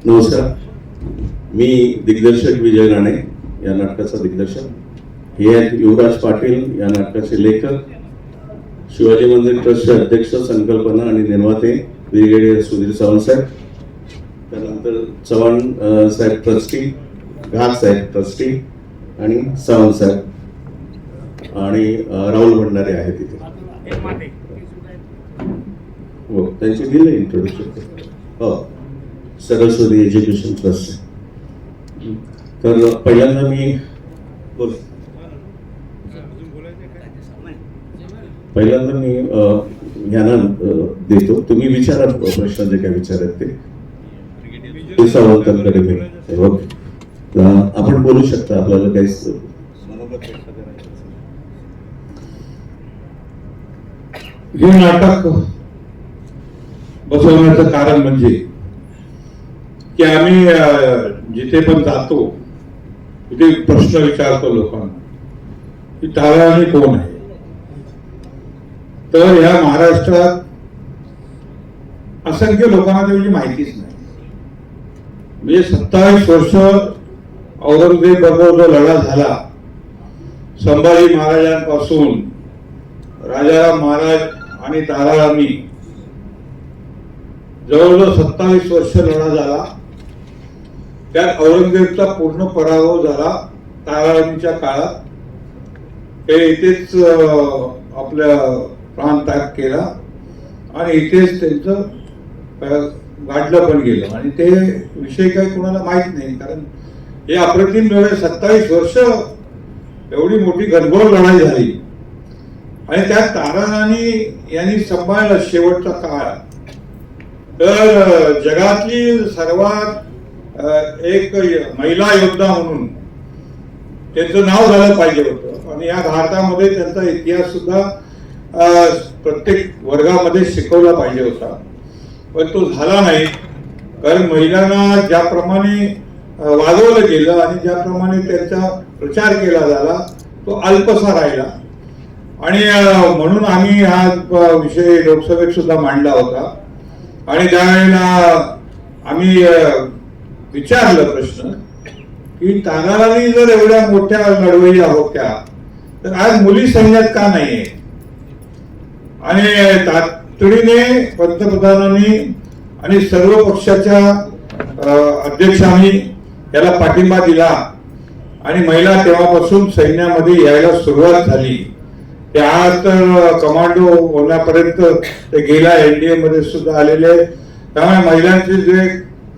नमस्कार, मी दिग्दर्शक विजय राणे, या नाटकाचा दिग्दर्शक. हे आहेत युवराज पाटील, या नाटकाचे लेखक, शिवाजी मंदिर ट्रस्टचे अध्यक्ष, संकल्पना आणि निर्माते ब्रिगेडियर सुधीर चव्हाण साहेब. त्यानंतर चव्हाण साहेब ट्रस्टी, घाग साहेब ट्रस्टी आणि सावंत साहेब आणि राहुल भंडारे आहेत तिथे. हो, त्यांची दिले इंट्रोडक्शन. हो, सरस्वती एज्युकेशन ट्रस्ट. तर पहिल्यांदा मी यांना देतो. तुम्ही विचारा प्रश्न जे काय विचारत ते सावंतांकडे मी. ओके, आपण बोलू शकता. आपल्याला काही हे नाटक बसवण्याचं कारण म्हणजे की आम्ही जिथे पण जातो तिथे प्रश्न विचारतो लोकांना की ताराराणी कोण आहे. तर ह्या महाराष्ट्रात असंख्य लोकांना त्याची माहितीच नाही. म्हणजे 27 वर्ष औरंगजेब बरोबर जो लढा झाला, संभाजी महाराजांपासून राजाराम महाराज आणि ताराराणी, जवळजवळ 27 वर्ष लढा झाला. त्यात औरंगजेबचा पूर्ण पराभव झाला. ताराराणीच्या काळात ते इथेच आपल्या प्राण त्याग केला आणि इथेच त्यांचं गाडलं पण गेलं. आणि ते विषय काही कोणाला माहित नाही, कारण हे अप्रतिम लढाई 27 वर्ष एवढी मोठी घनघोर लढाई झाली आणि त्यात ताराराणी यांनी सांभाळला शेवटचा काळ. तर जगातली सर्वात एक महिला योद्धा म्हणून त्यांचं नाव झालं पाहिजे होतं. आणि या भारतामध्ये त्यांचा इतिहास सुद्धा प्रत्येक वर्गामध्ये शिकवला पाहिजे होता, पण तो झाला नाही. कारण महिलांना ज्याप्रमाणे वाजवलं गेलं आणि ज्याप्रमाणे त्यांचा प्रचार केला झाला तो अल्पसा राहिला. आणि म्हणून आम्ही हा विषय लोकसभेत सुद्धा मांडला होता. आणि त्यावेळेला आम्ही विचारलं प्रश्न की ताराराणी जर एवढ्या मोठ्या लढवय्या होत्या तर आज मुली सैन्यात का नाहीये. आणि तातडीने पंतप्रधानांनी आणि सर्व पक्षाच्या अध्यक्षांनी याला पाठिंबा दिला आणि महिला तेव्हापासून सैन्यामध्ये यायला सुरुवात झाली. ते आज तर कमांडो होण्यापर्यंत ते गेल्या एनडीए मध्ये सुद्धा आलेले. त्यामुळे महिलांचे जे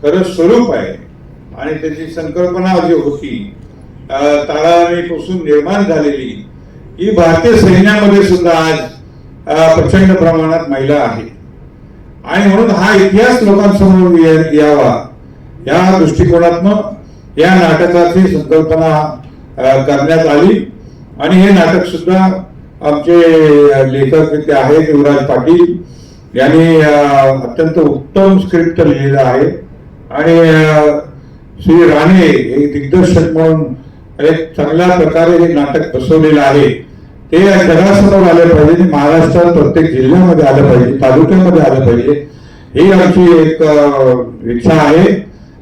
खरं स्वरूप आहे आणि त्याची संकल्पना जी होती ताराराणीपासून निर्माण झालेली, ही भारतीय सैन्यामध्ये सुद्धा आज प्रचंड प्रमाणात महिला आहे. आणि म्हणून हा इतिहास लोकांसमोर यावा या दृष्टिकोनातून या नाटकाची संकल्पना करण्यात आली. आणि हे नाटक सुद्धा आमचे लेखक ते आहेत युवराज पाटील यांनी अत्यंत उत्तम स्क्रिप्ट लिहिलेलं आहे. आणि श्री राणे हे दिग्दर्शक म्हणून एक चांगल्या प्रकारे हे नाटक बसवलेलं आहे. ते जगासमोर आलं पाहिजे, महाराष्ट्रात प्रत्येक जिल्ह्यामध्ये आलं पाहिजे, तालुक्यामध्ये आलं पाहिजे, ही आमची एक इच्छा आहे.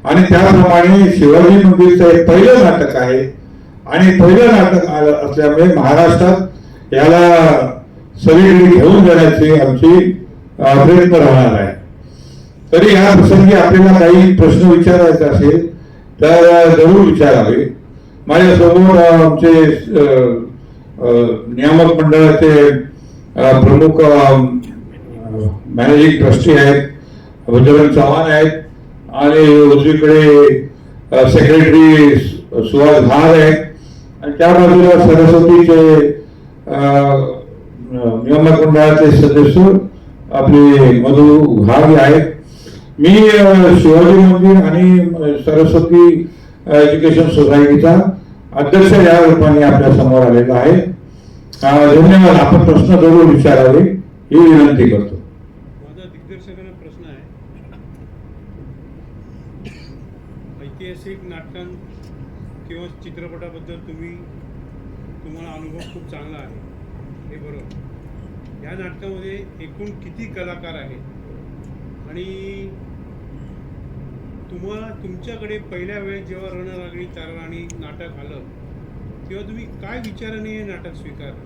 आणि त्याप्रमाणे शिवाजी मंदिरचं एक पहिलं नाटक आहे आणि पहिलं नाटक असल्यामुळे महाराष्ट्रात याला सगळीकडे घेऊन जाण्याची आमची प्रयत्न राहणार आहे. तरी ह्या प्रसंगी आपल्याला काही प्रश्न विचारायचे असेल तर जरूर विचारावे. माझ्यासमोर आमचे नियामक मंडळाचे प्रमुख मॅनेजिंग ट्रस्टी आहेत, बजरंग चव्हाण आहेत, आणि उजवीकडे सेक्रेटरी सुहास घाग आहेत, आणि त्या बाजूला सरस्वतीचे नियामक मंडळाचे सदस्य आपले मधु घाग आहेत. मी शिवाजी मंदिर आणि सरस्वती एज्युकेशन सोसायटीचा अध्यक्ष या रूपाने आपल्या समोर आलेला आहे. धन्यवाद. आपण प्रश्न जरूर विचारावे ही विनंती करतो. माझा दिग्दर्शकांना प्रश्न आहे, ऐतिहासिक नाटकां किंवा चित्रपटाबद्दल तुम्हाला अनुभव खूप चांगला आहे, हे बरोबर. या नाटकामध्ये एकूण किती कलाकार आहेत आणि तुमच्याकडे पहिल्या वेळेस जेव्हा रणरागिणी ताराराणी नाटक आलं तेव्हा तुम्ही काय विचाराने हे नाटक स्वीकारलं?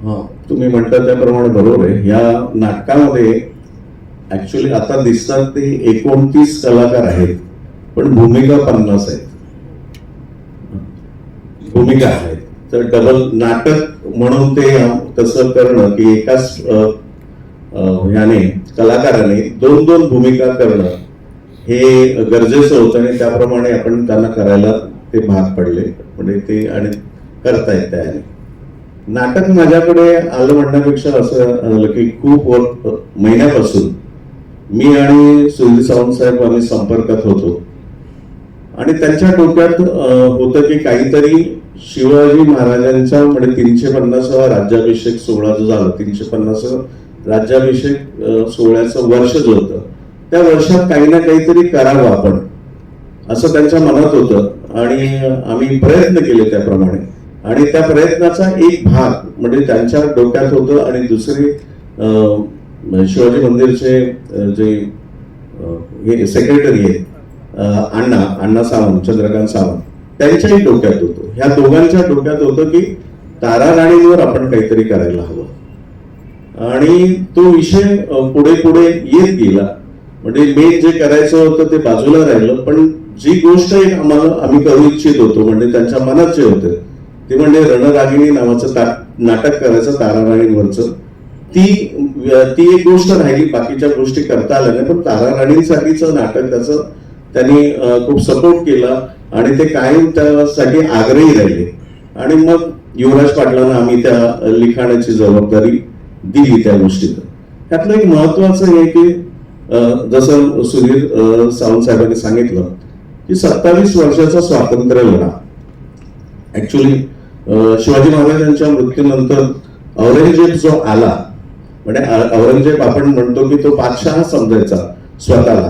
हा, तुम्ही म्हणता त्याप्रमाणे बरोबर आहे. या नाटकामध्ये ऍक्च्युली आता दिसतात ते 29 कलाकार आहेत, पण भूमिका 50 आहेत. भूमिका आहेत, तर डबल नाटक म्हणून ते तसं करणं की एकाच ह्याने कलाकाराने दोन दोन भूमिका करणं हे गरजेचं होतं आणि त्याप्रमाणे आपण त्यांना करायला ते भाग पडले. म्हणजे ते आणि करतायत त्याने. नाटक माझ्याकडे आलं म्हणण्यापेक्षा असं आलं की खूप महिन्यापासून मी आणि सुधीर सावंत साहेब आम्ही संपर्कात होतो आणि त्यांच्या डोक्यात होतं की काहीतरी शिवाजी महाराजांचा म्हणजे 350वा राज्याभिषेक सोहळा जो झाला, 350 राज्याभिषेक सोहळ्याचं वर्ष जो होतं त्या वर्षात काही ना काहीतरी करावं आपण असं त्यांच्या मनात होतं आणि आम्ही प्रयत्न केले त्याप्रमाणे. आणि त्या प्रयत्नाचा एक भाग म्हणजे त्यांच्या डोक्यात होतं आणि दुसरे शिवाजी मंदिरचे जे हे सेक्रेटरी आहेत अण्णा सावंत, चंद्रकांत सावंत, त्यांच्याही डोक्यात होतं. ह्या दोघांच्या डोक्यात होतं की तारा राणींवर आपण काहीतरी करायला हवं आणि तो विषय पुढे पुढे येत गेला. म्हणजे मेन जे करायचं होतं ते बाजूला राहिलं, पण जी गोष्ट एक आम्ही करू इच्छित होतो म्हणजे त्यांच्या मनात जे होतं ते म्हणजे रणरागिणी नावाचं नाटक करायचं ताराराणींवरचं, ती एक गोष्ट राहिली. बाकीच्या गोष्टी करता आल्या नाही, पण ताराराणींसाठीचं नाटक त्याचं त्यांनी खूप सपोर्ट केला आणि ते कायम त्यासाठी आग्रही राहिले. आणि मग युवराज पाटलांना आम्ही त्या लिखाणाची जबाबदारी दिली त्या गोष्टीत. त्यातलं एक महत्वाचं हे की जसं सुधीर सावंत साहेबांनी सांगितलं की 27 वर्षाचा स्वातंत्र्य लढा. ऍक्च्युली शिवाजी महाराजांच्या मृत्यूनंतर औरंगजेब जो आला म्हणजे औरंगजेब आपण म्हणतो की तो बादशाह समजायचा स्वतःला,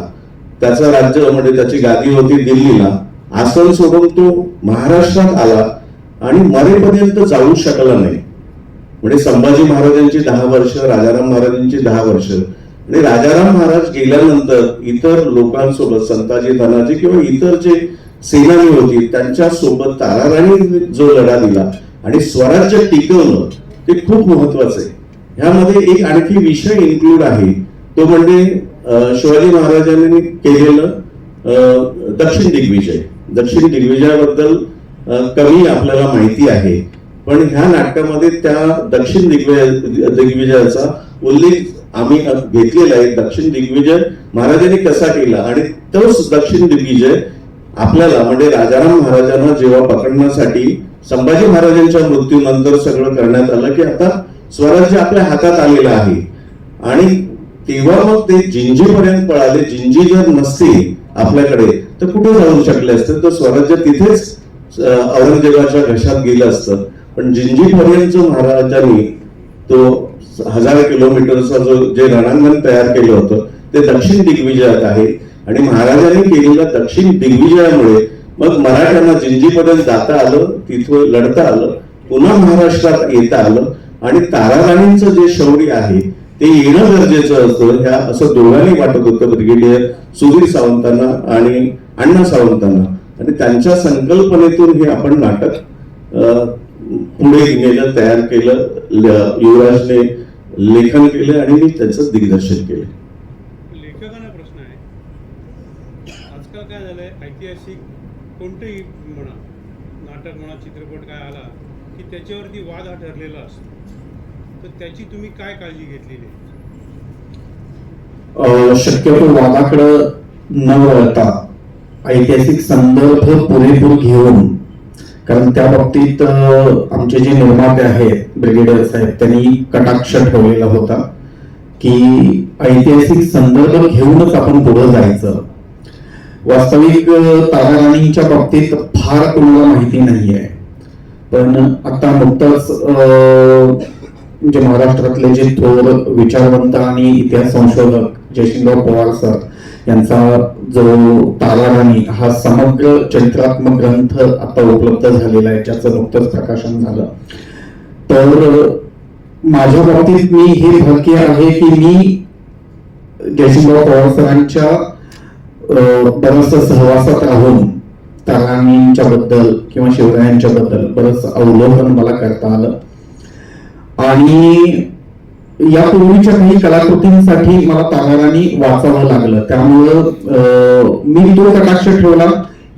त्याचं राज्य म्हणजे त्याची गादी होती दिल्लीला, आसन सोडून तो महाराष्ट्रात आला आणि मरेपर्यंत जाऊ शकला नाही. म्हणजे संभाजी महाराजांची 10 वर्ष, राजाराम महाराजांची 10 वर्ष आणि राजाराम महाराज गेल्यानंतर इतर लोकांसोबत संताजी धनाजी किंवा इतर जे सेनानी होती त्यांच्या सोबत ताराराणी जो लढा दिला आणि स्वराज्य टिकवलं ते खूप महत्वाचं आहे. ह्यामध्ये एक आणखी विषय इन्क्लूड आहे, तो म्हणजे शिवाजी महाराजांनी केलेलं दक्षिण दिग्विजय. दक्षिण दिग्विजयाबद्दल कमी आपल्याला माहिती आहे, पण ह्या नाटकामध्ये त्या दक्षिण दिग्विजयाचा उल्लेख आम्ही घेतलेला आहे. दक्षिण दिग्विजय महाराजांनी कसा केला आणि तोच दक्षिण दिग्विजय आपल्याला म्हणजे राजाराम महाराजांना जेव्हा पकडण्यासाठी संभाजी महाराजांच्या मृत्यूनंतर सगळं करण्यात आलं की आता स्वराज्य आपल्या हातात आलेलं आहे आणि तेव्हा मग ते जिंजीपर्यंत पळाले. जिंजी जर नसती आपल्याकडे तर कुठे जाऊ शकले असते, तर स्वराज्य तिथेच औरंगजेबाच्या घशात गेलं असतं. पण जिंजीपर्यंत महाराजांनी तो 1000 किलोमीटरचा जे रणांगण तयार केलं होतं ते दक्षिण दिग्विजयात आहे आणि महाराजांनी केलेल्या दक्षिण दिग्विजयामुळे मग मराठ्यांना जिंजीपर्यंत जाता आलं, तिथं लढता आलं, पुन्हा महाराष्ट्रात येता आलं आणि ताराराणींचं जे शौर्य आहे ते येणं गरजेचं असतं. ह्या असं दोघांनी वाटत होतं, ब्रिगेडियर सुधीर सावंतांना आणि अण्णा सावंतांना. आणि त्यांच्या संकल्पनेतून हे आपण नाटक पुढे नेलं, तयार केलं. युवराजने लेखन केलं आणि मी त्याचं दिग्दर्शन केलं. लेखकांना प्रश्न आहे, आजकाल काय झालंय, ऐतिहासिक कोणतेही म्हणा, नाटक म्हणा, चित्रपट काय आला की त्याच्यावरती वाद हा ठरलेला असतो, तर त्याची तुम्ही काय काळजी घेतलेली आहे? शक्यतो वादाकडं न वळता ऐतिहासिक संदर्भ पुरेपूर घेऊन, कारण त्या बाबतीत आमचे जे निर्माते आहेत ब्रिगेडियर साहेब त्यांनी कटाक्ष ठेवलेला होता की ऐतिहासिक संदर्भ घेऊनच आपण पुढे जायचं. वास्तविक ताराराणींच्या बाबतीत फार कोणाला माहिती नाहीये, पण आता नुकताच म्हणजे महाराष्ट्रातले जे थोर विचारवंत आणि इतिहास संशोधक जयसिंगराव पवार सर यांचा जो ताराराणी हा समग्र चरित्रात्मक ग्रंथ आता उपलब्ध झालेला आहे, ज्याचं नुकतंच प्रकाशन झालं. तर माझ्या बाबतीत मी हे भाग्य आहे की मी जयसिंगराव पवार सरांच्या बरंच सहवासात राहून तारांच्या बद्दल किंवा शिवरायांच्या बद्दल बरंच अवलोकन मला करता आलं. आणि यापूर्वीच्या काही कलाकृतींसाठी मला तारांनी वाचावं लागलं. त्यामुळं मी तो कटाक्ष ठेवला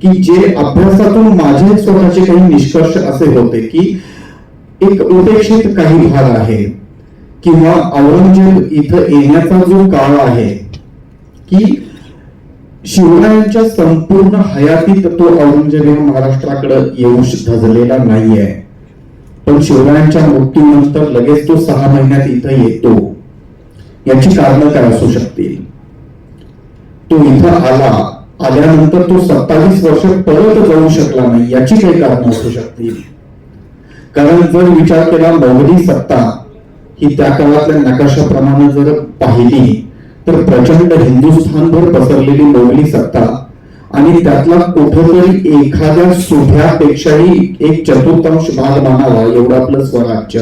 की जे अभ्यासातून माझे स्वतःचे काही निष्कर्ष असे होते की एक उपेक्षित काही भाग आहे किंवा औरंगजेब इथं येण्याचा जो काळ आहे की शिवरायांच्या संपूर्ण हयातीत तो औरंगजेब हा महाराष्ट्राकडे येऊ धजलेला नाहीये, पण शिवरायांच्या मृत्यूनंतर लगेच तो 6 महिन्यात इथं येतो. याची कारणं काय असू शकतील? तो इथं आल्यानंतर तो 27 वर्ष परत जाऊ शकला नाही, याची काही कारणं असू शकतील. कारण जर विचार केला मोगली सत्ता ही त्या काळातल्या नकाशाप्रमाणे जर पाहिली तर प्रचंड हिंदुस्थानभर पसरलेली मोगली सत्ता आणि त्यातला कुठेतरी एखाद्या सुभ्यापेक्षाही 1/4 भाग मानावा एवढं आपलं स्वराज्य,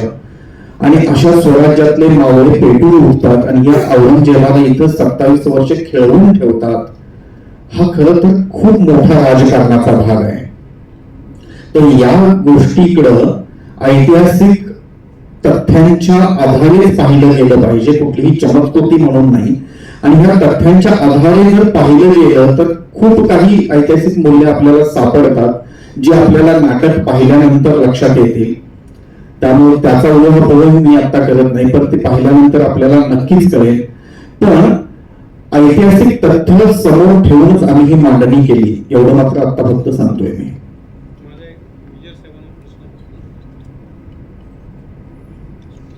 आणि अशा स्वराज्यातले मावळे पेटून उठतात आणि या औरंगजेबाला इथं 27 वर्ष खेळवून ठेवतात. हा खरं तर खूप मोठा राजकारणाचा भाग आहे. तर या गोष्टीकडं ऐतिहासिक तथ्यांच्या आधारे पाहिलं गेलं पाहिजे, कुठलीही चमत्कृती म्हणून नाही. आणि ह्या तथ्यांच्या आधारे जर पाहिलं गेलं तर खूप काही ऐतिहासिक मूल्य आपल्याला सापडतात जी आपल्याला नाटक पाहिल्यानंतर लक्षात येतील. त्यामुळे त्याचा उल्लेख मी आता करत नाही, पण ते पाहिल्यानंतर आपल्याला नक्कीच कळेल. पण ऐतिहासिक तथ्य समोर ठेवूनच आम्ही ही मांडणी केली, एवढं मात्र आता फक्त सांगतोय मी. माझा एक विजय साहेबांना प्रश्न आहे.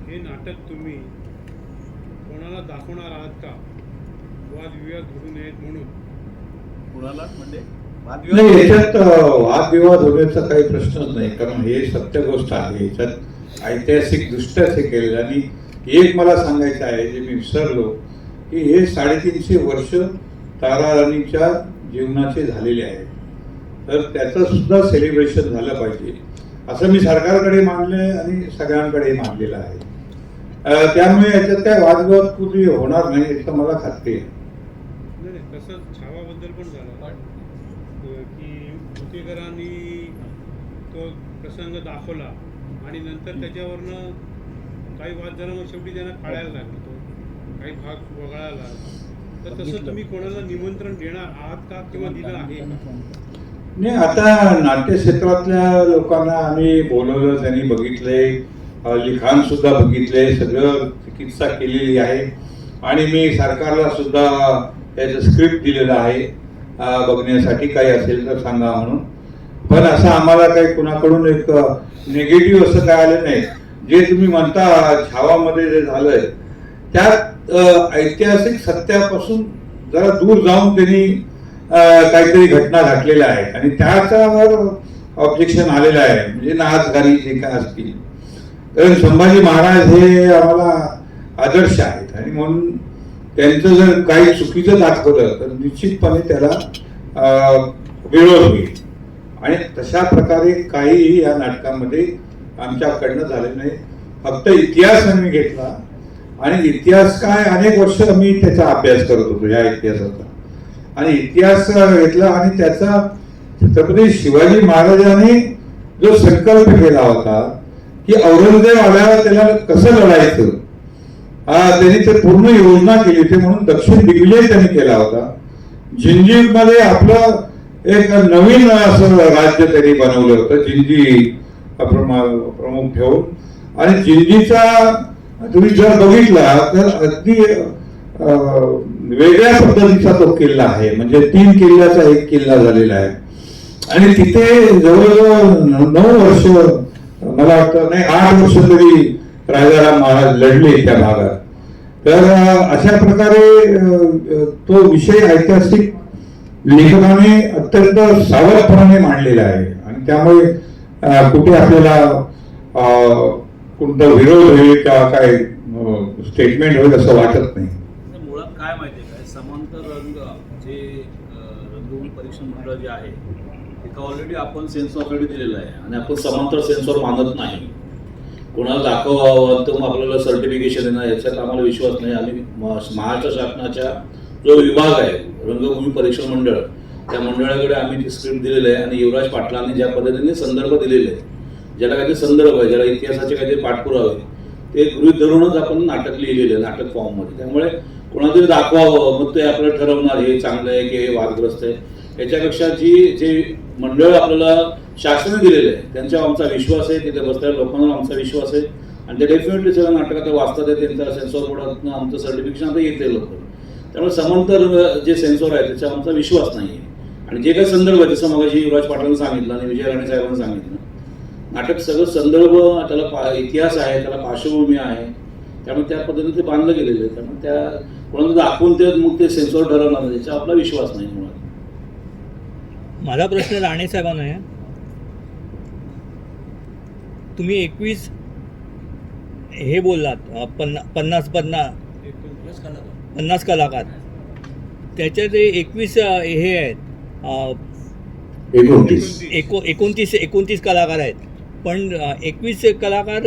हे नाटक तुम्ही कोणाला दाखवणार आहात का? वादविवाद घडू नयेत म्हणून. कुणाला म्हणजे नाही, याच्यात वादविवाद होण्याचा काही प्रश्नच नाही, कारण हे सत्य गोष्ट आहे. याच्यात ऐतिहासिक दृष्ट्याच हे केलेलं. आणि एक मला सांगायचं आहे जे मी विसरलो की हे 350 वर्ष तारा राणीच्या जीवनाचे झालेले आहे, तर त्याचं सुद्धा सेलिब्रेशन झालं पाहिजे असं मी सरकारकडे मांडलंय आणि सगळ्यांकडे मांडलेलं आहे. त्यामुळे याच्यात काय वादविवाद कुठे होणार नाही याचं मला खात्री आहे. नाही तसंच छावाबद्दल पण झालं की भुतेकरांनी तो प्रसंग दाखवला आणि नंतर त्याच्यावरनं काही वाद झाला, मग शेवटी त्यांना काढायला लागला, तो काही भाग वगळायला लागला. तर तसं तुम्ही कोणाला निमंत्रण देणार आहात का किंवा दिलं आहे का? नाही, आता नाट्य क्षेत्रातल्या लोकांना आम्ही बोलवलं, त्यांनी बघितले, लिखाण सुद्धा बघितले, सगळं चिकित्सा केलेली आहे आणि मी सरकारला सुद्धा त्याचं स्क्रिप्ट दिलेलं आहे बघण्यासाठी, काही असेल तर सांगा म्हणून. पण असं आम्हाला काही कुणाकडून एक निगेटिव्ह असं काय आलं नाही. जे तुम्ही म्हणता छावामध्ये जे झालंय त्यात ऐतिहासिक सत्यापासून जरा दूर जाऊन त्यांनी काहीतरी घटना घडलेल्या आहेत आणि त्याच्यावर ऑब्जेक्शन आलेलं आहे, म्हणजे नाचगाणी जे काय असतील. कारण संभाजी महाराज हे आम्हाला आदर्श आहेत आणि म्हणून त्यांचं जर काही चुकीचं दाखवलं तर निश्चितपणे त्याला विरोध होईल. आणि तशा प्रकारे काही या नाटकामध्ये आमच्याकडनं झाले नाही. फक्त इतिहास आम्ही घेतला आणि इतिहास काय अनेक वर्ष आम्ही त्याचा अभ्यास करत होतो या इतिहासाचा, आणि इतिहास घेतला आणि त्याचा छत्रपती शिवाजी महाराजांनी जो संकल्प केला होता की औरंगजेब आल्यावर त्याला कसं लढायचं, त्यांनी ते पूर्ण योजना केली होती. म्हणून दक्षिण दिग्विजय त्यांनी केला होता. जिंजीमध्ये आपलं एक नवीन असं राज्य त्यांनी बनवलं होतं, जिंजी प्रमुख ठेवून. आणि जिंजीचा तुम्ही जर बघितला तर अगदी वेगळ्या पद्धतीचा तो किल्ला आहे, म्हणजे 3 किल्ल्याचा एक किल्ला झालेला आहे. आणि तिथे जवळजवळ 9 वर्ष, मला वाटतं नाही 8 वर्ष तरी राजाराम महाराज लढले त्या भागात. तर अशा प्रकारे तो विषय ऐतिहासिक लेखकाने अत्यंत सावधपणाने मांडलेला आहे आणि त्यामुळे कुठे आपल्याला कोणता विरोध होईल का काय स्टेटमेंट होईल असं वाटत नाही. मुळात काय माहितीये काय, समांतर रंग जे रंगभूमी परीक्षण मंडळ जे आहे ते ऑलरेडी आपण सेन्सॉरकडे दिलेलं आहे आणि आपण समांतर सेन्सॉर मानत नाही. कोणाला दाखवावं तर मग आपल्याला सर्टिफिकेशन येणार, याच्यात आम्हाला विश्वास नाही. आम्ही महाराष्ट्र शासनाच्या जो विभाग आहे रंगभूमी परीक्षण मंडळ, त्या मंडळाकडे आम्ही ती स्क्रिप्ट दिलेलं आहे आणि युवराज पाटलांनी ज्या पद्धतीने संदर्भ दिलेले आहे, ज्याला काहीतरी संदर्भ आहे, ज्याला इतिहासाचे काहीतरी पाठपुरावे, ते गृहीत धरूनच आपण नाटक लिहिलेलं आहे नाटक फॉर्ममध्ये. त्यामुळे कोणाला तरी दाखवावं मग ते आपल्याला ठरवणार हे चांगलं आहे की हे वादग्रस्त आहे. याच्यापेक्षा जे मंडळ आपल्याला शासनाने दिलेलं आहे त्यांच्यावर आमचा विश्वास आहे, तिथे बसलेल्या लोकांवर आमचा विश्वास आहे आणि ते डेफिनेटली सगळं नाटक आता वाचतात आहे, त्यांचा सेन्सॉर बोर्डातनं आमचं सर्टिफिकेशन आता येते लोक. त्यामुळे समांतर जे सेन्सॉर आहे त्याचा आमचा विश्वास नाही आहे. आणि जे काही संदर्भ आहे जसं मगाशी युवराज पाटलांनी सांगितलं आणि विजय राणे साहेबांनी सांगितलं, नाटक सगळं संदर्भ त्याला इतिहास आहे, त्याला पार्श्वभूमी आहे, त्यामुळे त्या पद्धतीने ते बांधलं गेलेलं आहे. त्यामुळे त्या कोणाला दाखवून ते मग ते सेन्सॉर ठरवणार याचा आपला विश्वास नाही मुळात. माझा प्रश्न राणे साहेबांना आहे, तुम्ही 21 हे बोललात 50 कलाकार, त्याच्यात 21 हे आहेत 29 कलाकार आहेत, पण 21 कलाकार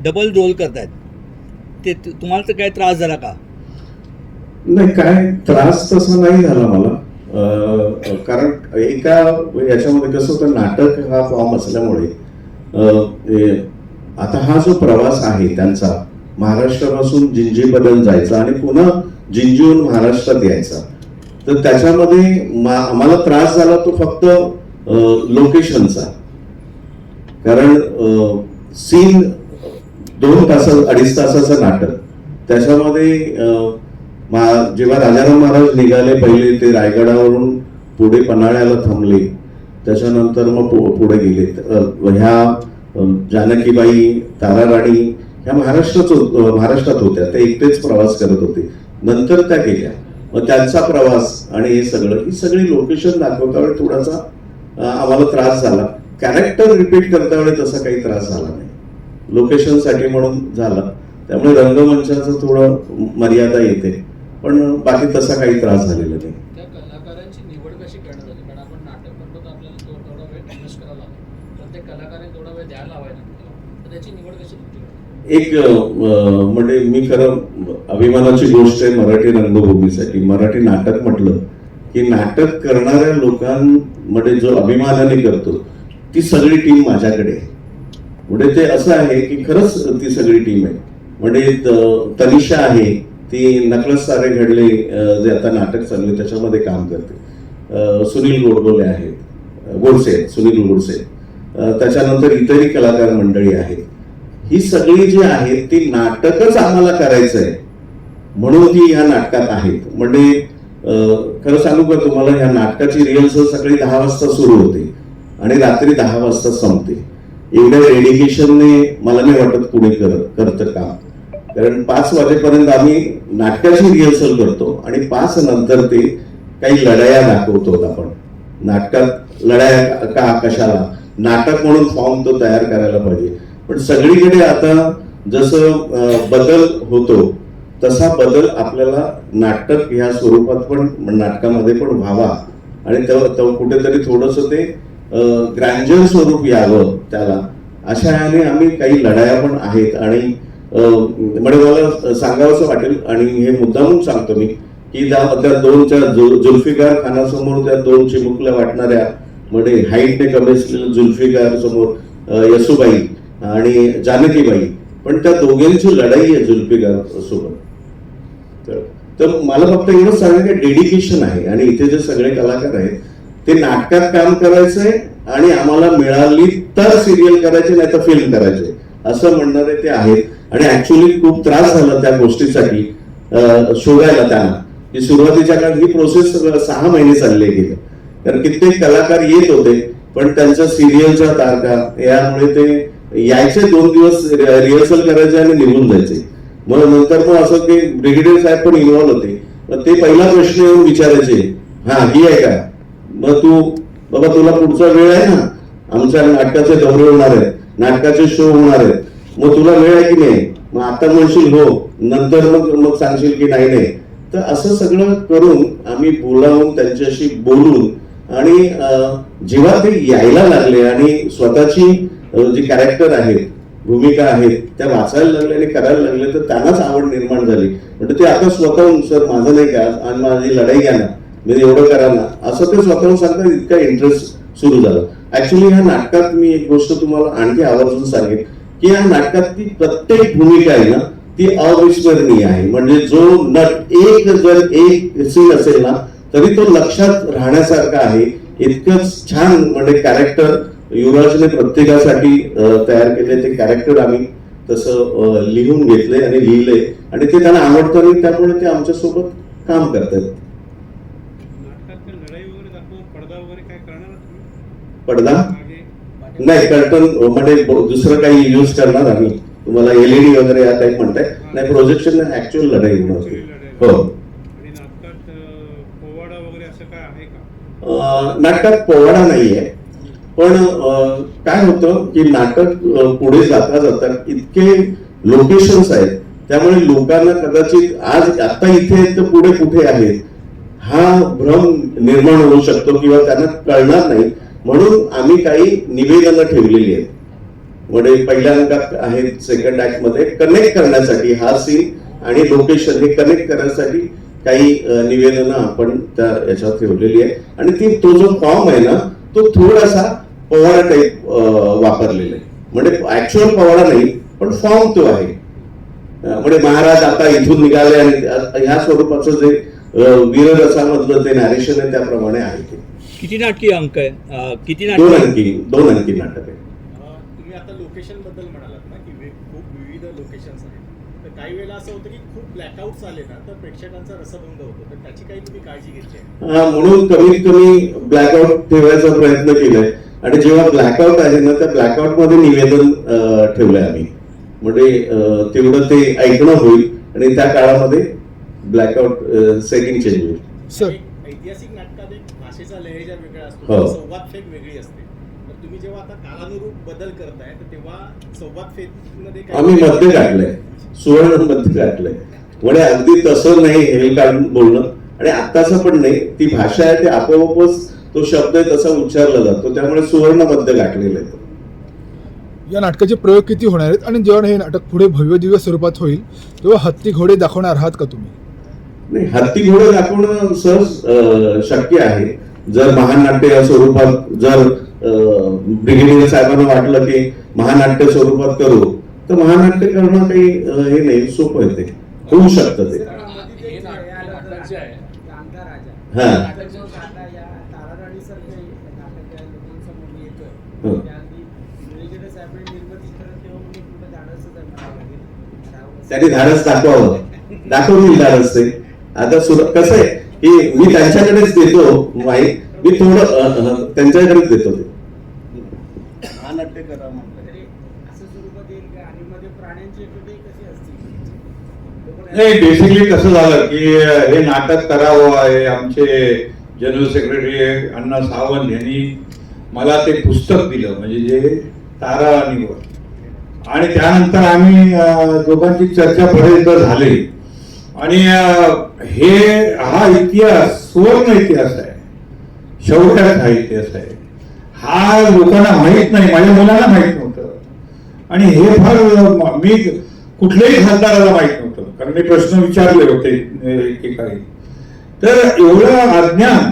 डबल रोल करतायत. ते तुम्हाला तर काय त्रास झाला का? नाही, काय त्रास तसा नाही झाला मला. कारण एका याच्यामध्ये कसं होतं, नाटक हा फॉर्म असल्यामुळे आता हा जो प्रवास आहे त्यांचा महाराष्ट्रापासून जिंजीपर्यंत जायचा आणि पुन्हा जिंजीहून महाराष्ट्रात यायचा, तर त्याच्यामध्ये आम्हाला त्रास झाला तो फक्त लोकेशनचा. कारण सीन 2 तास 2.5 तासाचं नाटक, त्याच्यामध्ये जेव्हा राजाराम महाराज निघाले पहिले, ते रायगडावरून पुढे पन्हाळ्याला थांबले, त्याच्यानंतर मग पुढे गेले. ह्या जानकीबाई, ताराराणी ह्या महाराष्ट्रात होत्या, त्या एकटेच प्रवास करत होते. नंतर त्या गेल्या, मग त्यांचा प्रवास आणि हे सगळं, ही सगळी लोकेशन दाखवता वेळी थोडासा आम्हाला त्रास झाला. कॅरेक्टर रिपीट करता वेळी तसा काही त्रास झाला नाही, लोकेशनसाठी म्हणून झाला. त्यामुळे रंगमंचाचं थोडं मर्यादा येते, पण बाकी तसा काही त्रास झालेला नाही. त्या कलाकारांची निवड कशी करण्यात आली? कारण आपण नाटक म्हणतो तर आपल्याला तेवढा वेळ इन्व्हेस्ट करावा लागतो, प्रत्येक कलाकाराने तेवढा वेळ द्यायला हवा ना, तर त्याची निवड कशी तुमची? एक म्हणजे मी खरं अभिमानाची गोष्ट आहे मराठी रंगभूमीसाठी. मराठी नाटक म्हटलं की नाटक करणाऱ्या लोकांमध्ये जो अभिमानाने करतो ती सगळी टीम माझ्याकडे आहे. म्हणजे ते असं आहे की खरंच ती सगळी टीम आहे. म्हणजे तनिषा आहे, ती नकलस सारे घडले जे आता नाटक चालू आहे त्याच्यामध्ये काम करते. सुनील गोडबोले आहेत, सुनील गोडसे, त्याच्यानंतर इतरही कलाकार मंडळी आहेत. ही सगळी जी आहेत ती नाटकच आम्हाला करायचं आहे म्हणून ती ह्या नाटकात आहेत. म्हणजे खरं सांगू का तुम्हाला, ह्या नाटकाची रिहर्सल सकाळी 10 वाजता सुरू होते आणि रात्री 10 वाजता संपते. एवढ्या डेडिकेशनने मला नाही वाटत पुढे करतं काम. कारण 5 वाजेपर्यंत आम्ही नाटकाची रिहर्सल करतो आणि 5 नंतर ते काही लढाया दाखवतो. आपण नाटकात लढाया का कशाला, नाटक म्हणून फॉर्म तो तयार करायला पाहिजे. पण सगळीकडे आता जसं बदल होतो तसा बदल आपल्याला नाटक ह्या स्वरूपात पण नाटकामध्ये पण व्हावा आणि कुठेतरी थोडंसं ते ग्रँजर स्वरूप यावं त्याला, अशा ह्याने आम्ही काही लढाया पण आहेत. आणि म्हणजे मला सांगावंसं वाटेल आणि हे मुद्दामून सांगतो मी की त्या 2 जुल्फिकार खानासमोर त्या 2 चिमुकल्या वाटणाऱ्या म्हणजे हाईटने कमी असलेल्या जुल्फिकार समोर यसुबाई आणि जानकीबाई, पण त्या दोघांची लढाई आहे जुल्फिकार सोबत. तर मला फक्त एवढंच सांगा की डेडिकेशन आहे आणि इथे जे सगळे कलाकार आहेत ते नाटकात काम करायचंय आणि आम्हाला मिळाली तर सिरियल करायची नाही तर फिल्म करायचे असं म्हणणारे ते आहेत. आणि ऍक्च्युली खूप त्रास झाला त्या गोष्टीसाठी शोधायला त्यांना, की सुरुवातीच्या काळात ही प्रोसेस 6 महिने चालली गेली. कारण कित्येक कलाकार येत होते पण त्यांच्या सिरियलच्या तारखा यामुळे ते यायचे 2 दिवस रिहर्सल करायचे आणि निघून जायचे. मग नंतर मग असं की ब्रिगेडियर साहेब पण इन्व्हॉल्व होते. मग ते पहिला प्रश्न येऊन विचारायचे, हा ही आहे का, मग तू बाबा तुला पुढचा वेळ आहे ना, आमच्या नाटकाचे दौरे होणार आहेत, नाटकाचे शो होणार आहेत, मग तुला वेळ आहे की नाही, मग आता म्हणशील हो, नंतर मग सांगशील की नाही नाही. तर असं सगळं करून आम्ही बोलावून त्यांच्याशी बोलून आणि जेव्हा ते यायला लागले आणि स्वतःची जी कॅरेक्टर आहे भूमिका आहेत त्या वाचायला लागले आणि करायला लागले, तर त्यांनाच आवड निर्माण झाली. म्हणजे ते आता स्वतःहून सर माझं नाही का आणि माझी लढाई घ्या ना, मी एवढं करा ना, असं ते स्वतःहून सांगतात. इतका इंटरेस्ट सुरू झाला. ऍक्च्युली ह्या नाटकात मी एक गोष्ट तुम्हाला आणखी आवर्जून सांगेन की या नाटकातली प्रत्येक भूमिका आहे ना ती अविस्मरणीय आहे. म्हणजे जो नट जर एक सीन असेल ना तरी तो लक्षात राहण्यासारखा आहे. इतकंच छान म्हणजे कॅरेक्टर युवराजने प्रत्येकासाठी तयार केले. ते कॅरेक्टर आम्ही तसं लिहून घेतले आणि लिहिले आणि ते त्यांना आवडतं आणि त्यामुळे ते आमच्यासोबत काम करतात. नाटकात लढाई वगैरे दाखवून पडदा वगैरे काय करणार आहात तुम्ही? पडदा मागे नाही, कर्टन म्हणजे दुसरं काही यूज करणार आम्ही. तुम्हाला एलईडी वगैरे या टाईप म्हणताय नाही, प्रोजेक्शन ऍक्च्युअल लढाई होणार. हो, आणि नाटकात पोवाडा वगैरे असं काय आहे का? नाटकात पोवाडा नाहीये. पण काय होतं की नाटक पुढे जाता जाता इतके लोकेशन्स आहेत त्यामुळे लोकांना कदाचित आज आता इथे आहेत तर पुढे कुठे आहेत हा भ्रम निर्माण होऊ शकतो किंवा त्यांना कळणार नाही. म्हणून आम्ही काही निवेदनं ठेवलेली आहेत. म्हणजे पहिल्या अंकात आहेत, सेकंड ऍक्ट मध्ये कनेक्ट करण्यासाठी हा सीन आणि लोकेशन हे कनेक्ट करण्यासाठी काही निवेदनं आपण त्या याच्यात ठेवलेली आहे. आणि ती तो जो फॉर्म आहे ना तो थोडासा पवाडा टाईप वापरलेला आहे. म्हणजे ऍक्च्युअल पवाडा नाही पण फॉर्म तो आहे. म्हणजे महाराज आता इथून निघाले आणि ह्या स्वरूपाचं जे वीररसामधलं ते नॅरेशन आहे त्याप्रमाणे आहे. ते किती नाटकी अंक आहे? किती दोन नाटकी? अंकी नाटक आहे. तुम्ही आता लोकेशन बद्दल म्हणालात ना की खूप विविध लोकेशन्स आहेत, तर काही वेळेला असं होतं की खूप ब्लॅकआउट्स आले ना तर प्रेक्षकांचा रसभंग होतो, तर त्याची काही तुम्ही काळजी घेतली आहे? म्हणून कमीत कमी ब्लॅकआउट ठेवायचा प्रयत्न केलाय. आणि जेव्हा ब्लॅकआउट आहे ना त्या ब्लॅकआउट मध्ये निवेदन ठेवलंय आम्ही. म्हणजे तेवढं ते ऐकणं होईल आणि त्या काळामध्ये ब्लॅकआउट सेटिंग चेंज होईल. ऐतिहासिक नाटकात एक भाषेचा लहेजा वेगळा असतो, हो. संवाद फेक वेगळी असते. तर तुम्ही जेव्हा आता काळानुरूप बदल करताय तर तेव्हा संवाद फेकमध्ये आम्ही मध्ये गाठलंय, सुवर्ण मध्ये गाठलंय. म्हणजे अगदी तसं नाही हे काढून बोलणं आणि आत्ताचं पण नाही. ती भाषा आहे ते आपोआपच तो शब्द आहे तसा उच्चारला जातो, त्यामुळे सुवर्ण मध्ये गाठलेलं आहे. या नाटकाचे प्रयोग किती होणार आहेत आणि जेव्हा हे नाटक पुढे भव्य दिव्य स्वरूपात होईल तेव्हा हत्ती घोडे दाखवणार आहात का तुम्ही? नाही, हत्ती घोडे दाखवणं सहज शक्य आहे. जर महानाट्य या स्वरूपात जर ब्रिगेडियर साहेबांना वाटलं की महानाट्य स्वरूपात करू तर महानाट्य करणं काही हे नाही, सोपं आहे. ते होऊ शकतं. ते हे नाटक जे आहे हा त्यांनी धाडस दाखवतील धाडस. ते आता कसं आहे की मी त्यांच्याकडेच देतो माहीत, मी थोडं त्यांच्याकडेच देतो. ते महानाट्य करा नाही, बेसिकली कसं झालं की हे नाटक करावं आहे. आमचे जनरल सेक्रेटरी अण्णा सावंत यांनी मला ते पुस्तक दिलं म्हणजे जे तारा आणि वर, आणि त्यानंतर आम्ही दोघांची चर्चा पर्यंत झाली. आणि हा इतिहास सुवर्ण इतिहास आहे, शौर्याचा इतिहास आहे. हा लोकांना माहीत नाही, माझ्या मुलांना माहीत नव्हतं. आणि हे फार मी कुठल्याही खासदाराला माहीत नव्हतं, कारण मी प्रश्न विचारले होते एकेकाळी. तर एवढं अज्ञान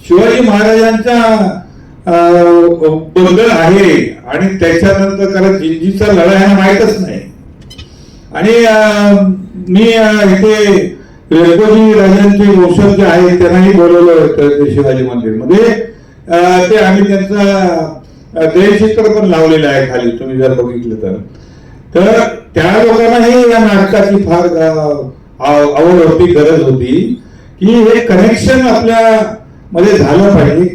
शिवाजी महाराजांचा बद्दल आहे आणि त्याच्यानंतर कारण जिंजीचा लढा ह्यांना माहीतच नाही. आणि मी इथे रेकोजी राजांचे वंशज जे आहेत त्यांनाही बोलवलं होतं शिवाजी मंदिरमध्ये. ते आम्ही त्यांचा देहचित्र पण लावलेलं आहे खाली, तुम्ही जर बघितलं तर त्या लोकांनाही या नाटकाची फार आवड होती, गरज होती की हे कनेक्शन आपल्या मध्ये झालं पाहिजे.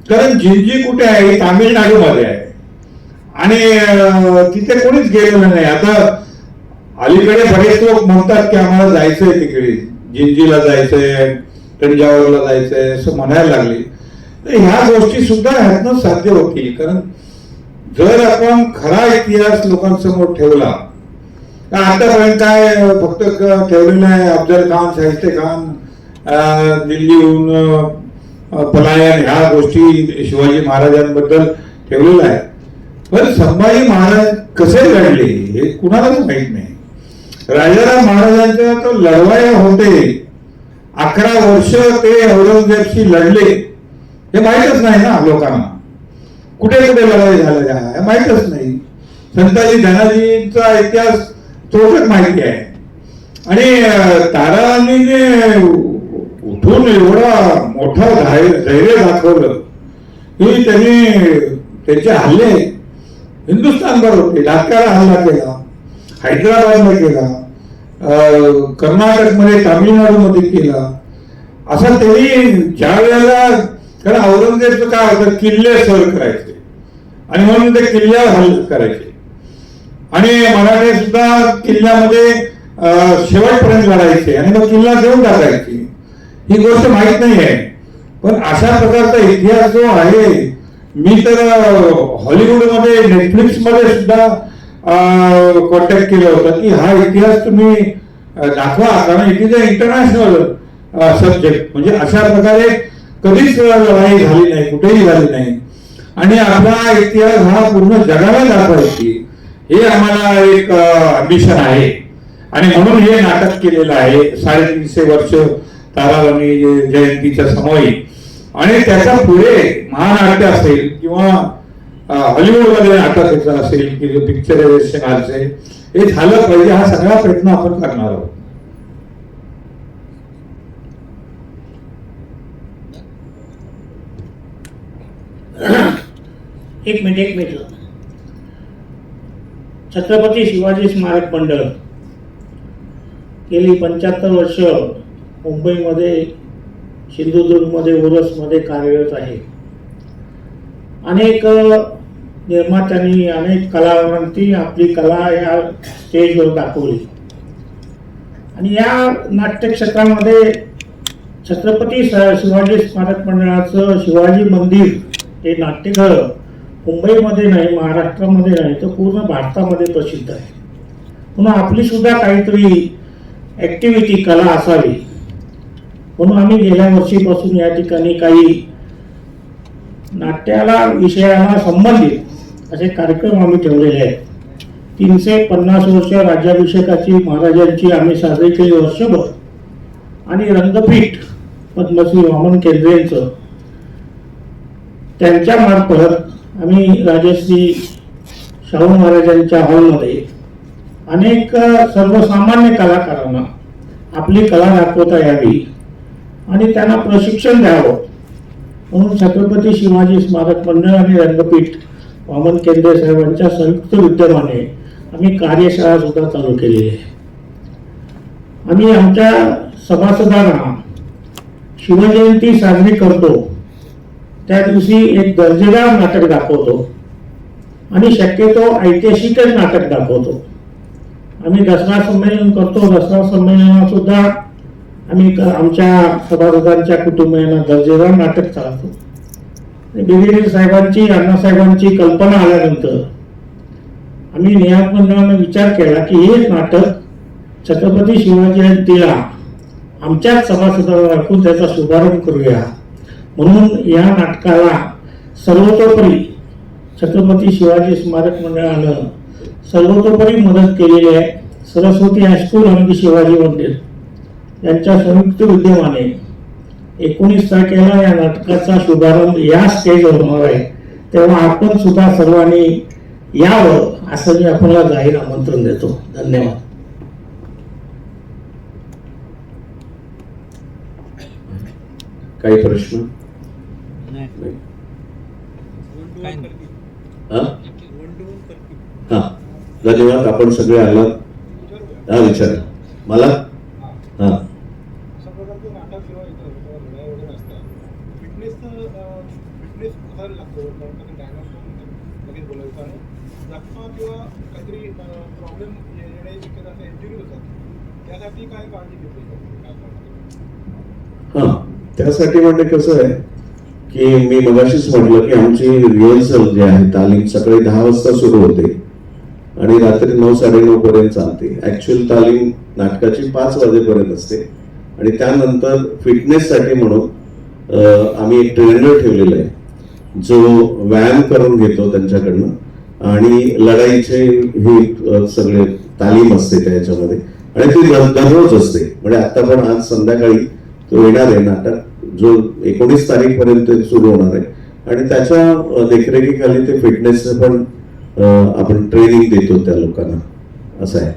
कारण जिंजी कुठे आहे? तामिळनाडूमध्ये आहे आणि तिथे कोणीच गेलेलं नाही. आता अलीकडे बरेच लोक म्हणतात की आम्हाला जायचंय तिकडे, जिंजीला जायचंय, तंजावरला जायचंय असं म्हणायला लागले. तर ह्या गोष्टी सुद्धा ह्यातनं साध्य होतील. कारण जर आपण खरा इतिहास लोकांसमोर ठेवला तर आतापर्यंत काय फक्त ठेवलेलं आहे अफजल खान, शाहिस्ते खान, दिल्लीहून पलायन, ह्या गोष्टी शिवाजी महाराजांबद्दल ठेवलेल्या आहे. पण संभाजी महाराज कसे लढले हे कुणालाच माहित नाही. राजाराम महाराजांच्या तो लढवाया होते, 11 वर्ष ते औरंगजेबशी लढले, हे माहीतच नाही ना लोकांना. कुठे कुठे लढाई झाल्या हे माहीतच नाही. संताजी धनाजींचा इतिहास थोडक्यात माहिती आहे. आणि ताराराणीने उठून एवढा मोठा धैर्य दाखवलं की त्यांनी त्याचे हल्ले हिंदुस्थानभर होते. ढाक्याला हल्ला केला, हैदराबादला केला, कर्नाटकमध्ये, तामिळनाडूमध्ये केला. असं त्यांनी ज्या वेळेला, कारण औरंगजेबचं काय होतं, किल्ले सर करायचे आणि म्हणून ते किल्ल्यावर हल्ले करायचे. आणि मराठे सुद्धा किल्ल्यामध्ये शेवटपर्यंत लढायचे आणि मग किल्ला देऊन टाकायची. ही गोष्ट माहीत नाही आहे. पण अशा प्रकारचा इतिहास जो आहे, मी तर हॉलिवूडमध्ये, नेटफ्लिक्समध्ये सुद्धा कॉन्टॅक्ट केलं होतं की हा इतिहास तुम्ही दाखवा, कारण it is a international subject. म्हणजे अशा प्रकारे कधीच लढाई झाली नाही, कुठेही झाली नाही. आणि आपला इतिहास हा पूर्ण जगाला दाखवायची हे आम्हाला एक अम्बिशन आहे. आणि म्हणून हे नाटक केलेलं आहे 350 वर्ष ताराराणी जयंतीच्या समयी. आणि त्याच्या पुढे महानाट्य असेल किंवा हॉलिवूडमध्ये नाटक असेल की पिक्चरायझेशन असेल, हे झालं पाहिजे. हा सगळा प्रयत्न आपण करणार आहोत. एक मिनिट. छत्रपती शिवाजी स्मारक मंडळ गेली 75 वर्ष मुंबईमध्ये, सिंधुदुर्गमध्ये, उरसमध्ये कार्यरत आहे. अनेक निर्मात्यांनी, अनेक कलावंतांनी आपली कला या स्टेजवर दाखवली. आणि या नाट्यक्षेत्रामध्ये छत्रपती शिवाजी स्मारक मंडळाचं शिवाजी मंदिर हे नाट्यगृह मुंबईमध्ये नाही, महाराष्ट्रामध्ये नाही, तर पूर्ण भारतामध्ये प्रसिद्ध आहे. म्हणून आपली सुद्धा काहीतरी ॲक्टिव्हिटी, कला असावी. म्हणून आम्ही गेल्या वर्षीपासून या ठिकाणी काही नाट्याला विषयाला संबंधित असे कार्यक्रम आम्ही ठेवलेले आहेत. 350 वर्ष राज्याभिषेकाची महाराजांची आम्ही साजरी केली वर्षभर. आणि रंगपीठ पद्मश्री वामन केंद्रेंचं, त्यांच्या मार्फत आम्ही राजश्री शाहू महाराजांच्या हॉलमध्ये अनेक सर्वसामान्य कलाकारांना आपली कला दाखवता यावी आणि त्यांना प्रशिक्षण द्यावं म्हणून छत्रपती शिवाजी स्मारक मंडळ आणि रंगपीठ वामन केंद्रे साहेबांच्या संयुक्त विद्यमाने आम्ही कार्यशाळा सुद्धा चालू केलेली आहे. आम्ही आमच्या सभासदांना शिवजयंती साजरी करतो त्या दिवशी एक दर्जेदार नाटक दाखवतो आणि शक्यतो ऐतिहासिकच नाटक दाखवतो. आम्ही दसरा संमेलन करतो. दसरा संमेलनात सुद्धा आम्ही आमच्या सभासदांच्या कुटुंबियांना दर्जेदार नाटक चालवतो. ब्रिगेडियर साहेबांची, अण्णासाहेबांची कल्पना आल्यानंतर आम्ही नियामक मंडळाने विचार केला की हे नाटक छत्रपती शिवाजी जयंतीला आमच्याच सभासदांना राखून त्याचा शुभारंभ करूया. म्हणून या नाटकाला सर्वतोपरी छत्रपती शिवाजी स्मारक मंडळानं सर्वतोपरी मदत केलेली आहे. सरस्वती हायस्कूल आणि शिवाजी मंदिर यांच्या संयुक्त विद्यमाने 19 तारखेला या नाटकाचा शुभारंभ या स्टेजवर होणार आहे. तेव्हा आपण सुद्धा सर्वांनी यावं असं मी आपल्याला जाहीर आमंत्रण देतो. धन्यवाद. काही प्रश्न? हा, धन्यवाद. आपण सगळे आलात. हा, विचार मला. हा, हा, त्यासाठी म्हणजे कसं आहे की मी मगाशीच म्हटलं की आमची रिहर्सल जी आहे, तालीम सकाळी 10 वाजता सुरू होते आणि रात्री 9-9:30 पर्यंत चालते. ऍक्च्युअल तालीम नाटकाची 5 वाजेपर्यंत असते. आणि त्यानंतर फिटनेससाठी म्हणून आम्ही एक ट्रेनर ठेवलेला आहे जो व्यायाम करून घेतो त्यांच्याकडनं आणि लढाईचे हे सगळे तालीम असते त्याच्यामध्ये आणि ती दररोज असते. म्हणजे आता पण आज संध्याकाळी तो येणार आहे नाटक, जो 19 तारीख सुरू होणार आहे आणि त्याच्या देखरेखीखाली ते फिटनेसचं पण आपण ट्रेनिंग देतो त्या लोकांना, असं आहे.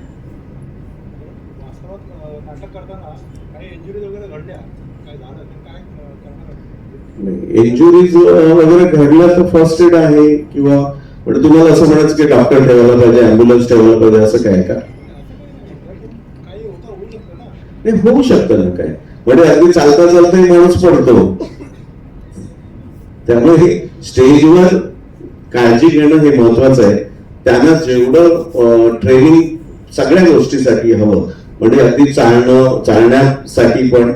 वास्तवात नाटक करताना काही इंजुरीज वगैरे घडल्या, काय झालं तर काय करणार? इंजुरीज वगैरे घडल्या तर फर्स्ट एड आहे किंवा म्हणजे तुम्हाला असं म्हणायचं की डॉक्टर ठेवायला पाहिजे, अँब्युलन्स ठेवायला पाहिजे, असं काय का? काही होता होऊ शकतं ना. नाही, होऊ शकतं ना. काय म्हणजे अगदी चालता चालता माणूस पडतो. त्यामुळे स्टेजवर काळजी घेणं हे महत्वाचं आहे. त्यांना जेवढं ट्रेनिंग सगळ्या गोष्टीसाठी हवं, म्हणजे अगदी चालण्यासाठी पण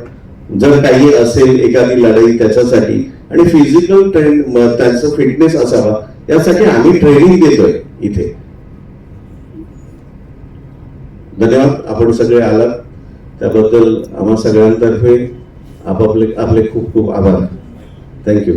जर काही असेल एखादी लढाई त्याच्यासाठी आणि फिजिकल त्यांचं फिटनेस असावा यासाठी आम्ही ट्रेनिंग देतोय इथे. धन्यवाद, आपण सगळे आलात त्याबद्दल आम्हा सगळ्यांतर्फे आपले खूप खूप आभार. थँक्यू.